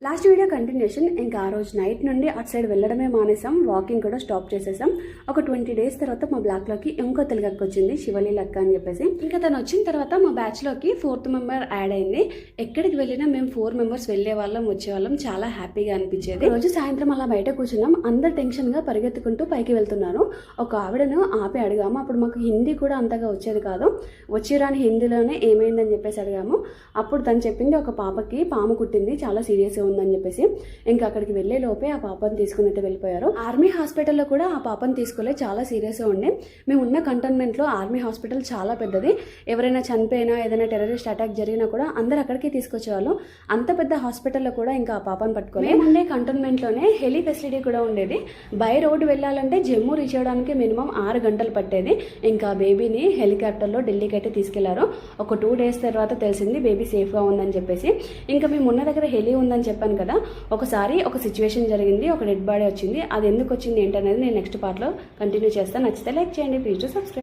Last video continuation. ఇంకా ఆ రోజు నైట్ నుండి అటు సైడ్ వెళ్ళడమే మానేసాం, వాకింగ్ కూడా స్టాప్ చేసేసాం. ఒక 20 days తర్వాత మా బ్లాక్లోకి ఇంకో తెలుగక్క వచ్చింది, శివలి లక్క అని చెప్పేసి. ఇంకా తను వచ్చిన తర్వాత మా బ్యాచ్లోకి 4th member యాడ్ అయింది. ఎక్కడికి వెళ్ళినా మేము 4 members వెళ్ళే వాళ్ళం వచ్చేవాళ్ళం, చాలా హ్యాపీగా అనిపించేది. రోజు సాయంత్రం అలా బయట కూర్చున్నాం, అందరు టెన్షన్గా పరిగెత్తుకుంటూ పైకి వెళ్తున్నారు. ఒక ఆవిడను ఆపి అడిగాము, అప్పుడు మాకు హిందీ కూడా అంతగా వచ్చేది కాదు, వచ్చిరాని హిందీలోనే ఏమైందని చెప్పేసి అడిగాము. అప్పుడు తను చెప్పింది, ఒక పాపకి పాము కుట్టింది, చాలా సీరియస్గా ఉందని చెప్పేసి. ఇంకా అక్కడికి వెళ్లే లోపే ఆ పాపను తీసుకుని అయితే వెళ్ళిపోయారు. ఆర్మీ హాస్పిటల్లో కూడా ఆ పాపను తీసుకోలే, చాలా సీరియస్గా ఉండే. మేము ఉన్న కంటోన్మెంట్లో ఆర్మీ హాస్పిటల్ చాలా పెద్దది, ఎవరైనా చనిపోయినా ఏదైనా టెర్రరిస్ట్ అటాక్ జరిగినా కూడా అందరు అక్కడికి తీసుకొచ్చేవాళ్ళు. అంత పెద్ద హాస్పిటల్లో కూడా ఇంకా ఆ పాపను పట్టుకోలే. ఉండే కంటోన్మెంట్లోనే హెలి ఫెసిలిటీ కూడా ఉండేది. బై రోడ్ వెళ్ళాలంటే జమ్మూ రీచ్ అవ్వడానికి మినిమం 6 గంటలు పట్టేది. ఇంకా బేబీని హెలికాప్టర్లో ఢిల్లీకి అయితే తీసుకెళ్లారు. ఒక 2 days తర్వాత తెలిసింది బేబీ సేఫ్గా ఉందని చెప్పేసి. ఇంకా మేము ఉన్న దగ్గర హెలి ఉందని చెప్పాను కదా, ఒకసారి ఒక సిచ్యువేషన్ జరిగింది, ఒక డెడ్ బాడీ వచ్చింది. అది ఎందుకు వచ్చింది ఏంటనేది నేను నెక్స్ట్ పార్ట్లో కంటిన్యూ చేస్తాను. నచ్చితే లైక్ చేయండి, ప్లీజ్ టు సబ్స్క్రైబ్.